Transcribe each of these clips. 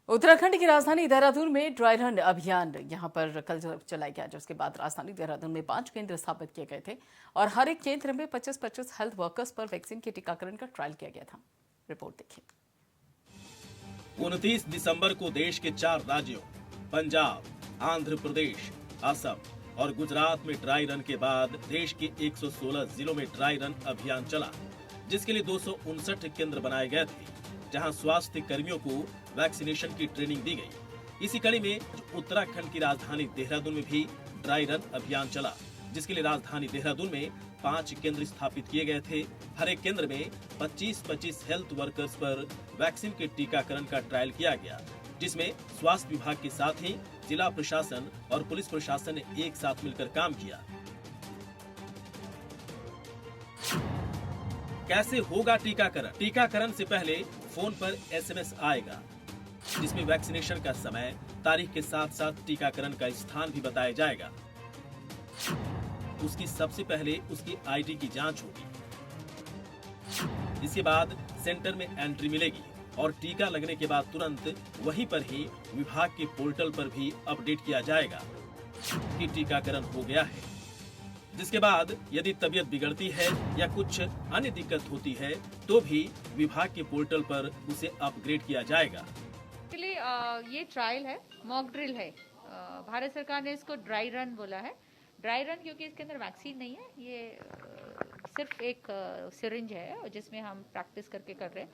उत्तराखंड की राजधानी देहरादून में ड्राई रन अभियान यहां पर कल चलाया गया, जिसके बाद राजधानी देहरादून में 5 केंद्र स्थापित किए गए थे और हर एक केंद्र में 25-25 हेल्थ वर्कर्स पर वैक्सीन के टीकाकरण का ट्रायल किया गया था। रिपोर्ट देखिए। 29 दिसंबर को देश के 4 राज्यों पंजाब, आंध्र प्रदेश, असम और गुजरात में ड्राई रन के बाद देश के 116 जिलों में ड्राई रन अभियान चला, जिसके लिए 259 केंद्र बनाए गए थे, जहां स्वास्थ्य कर्मियों को वैक्सीनेशन की ट्रेनिंग दी गई। इसी कड़ी में उत्तराखंड की राजधानी देहरादून में भी ड्राई रन अभियान चला, जिसके लिए राजधानी देहरादून में 5 केंद्र स्थापित किए गए थे। हर एक केंद्र में 25-25 हेल्थ वर्कर्स पर वैक्सीन के टीकाकरण का ट्रायल किया गया, जिसमें स्वास्थ्य विभाग के साथ ही जिला प्रशासन और पुलिस प्रशासन ने एक साथ मिलकर काम किया। कैसे होगा टीकाकरण? टीकाकरण से पहले फोन पर एसएमएस आएगा, जिसमें वैक्सीनेशन का समय, तारीख के साथ साथ टीकाकरण का स्थान भी बताया जाएगा। उसकी सबसे पहले उसकी आईडी की जांच होगी। इसके बाद सेंटर में एंट्री मिलेगी और टीका लगने के बाद तुरंत वहीं पर ही विभाग के पोर्टल पर भी अपडेट किया जाएगा कि टीकाकरण हो गया है। जिसके बाद यदि तबीयत बिगड़ती है या कुछ अन्य दिक्कत होती है तो भी विभाग के पोर्टल पर उसे अपग्रेड किया जाएगा। ये ट्रायल है, मॉक ड्रिल है। भारत सरकार ने इसको ड्राई रन बोला है। ड्राई रन क्योंकि इसके अंदर वैक्सीन नहीं है, ये सिर्फ एक सिरिंज है जिसमें हम प्रैक्टिस करके कर रहे हैं।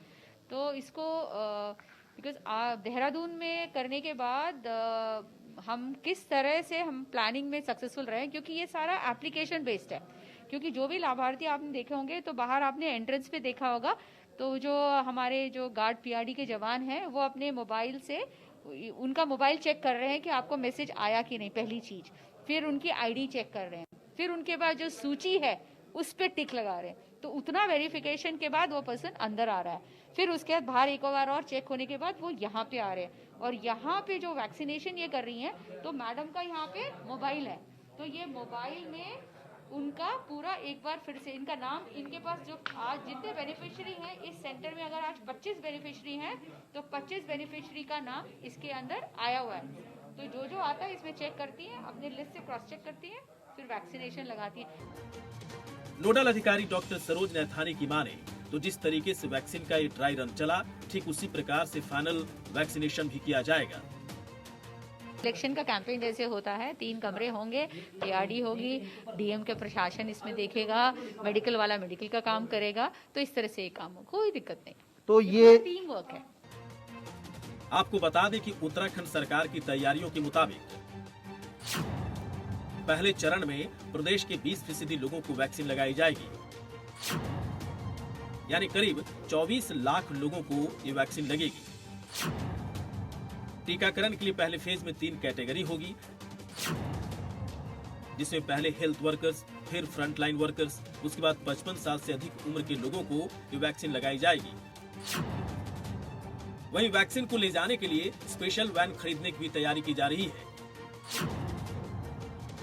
तो इसको बिकॉज देहरादून में करने के बाद हम किस तरह से हम प्लानिंग में सक्सेसफुल रहे, क्योंकि ये सारा एप्लीकेशन बेस्ड है। क्योंकि जो भी लाभार्थी आपने देखे होंगे तो बाहर आपने एंट्रेंस पे देखा होगा, तो जो हमारे जो गार्ड पीआरडी के जवान हैं वो अपने मोबाइल से उनका मोबाइल चेक कर रहे हैं कि आपको मैसेज आया कि नहीं, पहली चीज। फिर उनकी आईडी चेक कर रहे हैं, फिर उनके बाद जो सूची है उस पर टिक लगा रहे हैं। तो उतना वेरिफिकेशन के बाद वो पर्सन अंदर आ रहा है। फिर उसके बाद बाहर एक बार और चेक होने के बाद वो यहाँ पे आ रहे हैं। और यहाँ पे जो वैक्सीनेशन ये कर रही हैं, तो मैडम का यहाँ पे मोबाइल है, तो ये मोबाइल में उनका पूरा एक बार फिर से इनका नाम, इनके पास जो आज जितने बेनिफिशियरी हैं इस सेंटर में, अगर आज 25 बेनिफिशियरी हैं तो 25 बेनिफिशियरी का नाम इसके अंदर आया हुआ है। तो जो जो आता है इसमें चेक करती हैं, अपने लिस्ट से क्रॉस चेक करती हैं, फिर वैक्सीनेशन लगाती है। नोडल अधिकारी डॉक्टर सरोज नैथानी की माने तो जिस तरीके से वैक्सीन का ये ड्राई रन चला, ठीक उसी प्रकार से फाइनल वैक्सीनेशन भी किया जाएगा। इलेक्शन का कैंपेन जैसे होता है, 3 कमरे होंगे, पीआरडी होगी, डीएम के प्रशासन इसमें देखेगा, मेडिकल वाला मेडिकल का काम करेगा, तो इस तरह से ये काम हो, कोई दिक्कत नहीं। तो ये टीम वर्क है। आपको बता दें कि उत्तराखंड सरकार की तैयारियों के मुताबिक पहले चरण में प्रदेश के 20% लोगों को वैक्सीन लगाई जाएगी, यानी करीब 24 लाख लोगों को ये वैक्सीन लगेगी। टीकाकरण के लिए पहले फेज में 3 कैटेगरी होगी, जिसमें पहले हेल्थ वर्कर्स, फिर फ्रंटलाइन वर्कर्स, उसके बाद 55 साल से अधिक उम्र के लोगों को ये वैक्सीन लगाई जाएगी। वहीं वैक्सीन को ले जाने के लिए स्पेशल वैन खरीदने की भी तैयारी की जा रही है।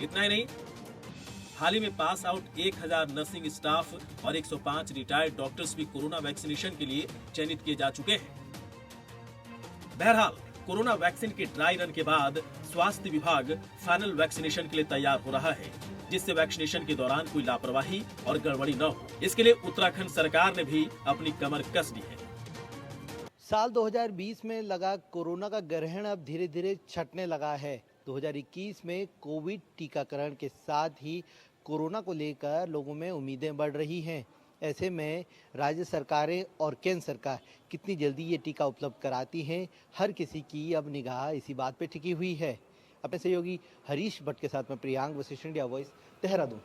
इतना ही नहीं, हाल ही में पास आउट 1000 नर्सिंग स्टाफ और 105 रिटायर्ड डॉक्टर्स भी कोरोना वैक्सीनेशन के लिए चयनित किए जा चुके हैं। बहरहाल कोरोना वैक्सीन के ड्राई रन के बाद स्वास्थ्य विभाग फाइनल वैक्सीनेशन के लिए तैयार हो रहा है, जिससे वैक्सीनेशन के दौरान कोई लापरवाही और गड़बड़ी न हो। इसके लिए उत्तराखंड सरकार ने भी अपनी कमर कस ली है। साल 2020 में लगा कोरोना का ग्रहण अब धीरे धीरे छटने लगा है। 2021 में कोविड टीकाकरण के साथ ही कोरोना को लेकर लोगों में उम्मीदें बढ़ रही हैं। ऐसे में राज्य सरकारें और केंद्र सरकार कितनी जल्दी ये टीका उपलब्ध कराती हैं, हर किसी की अब निगाह इसी बात पे टिकी हुई है। अपने सहयोगी हरीश भट्ट के साथ में प्रियांक वशिष्ठ, इंडिया वॉइस, देहरादून।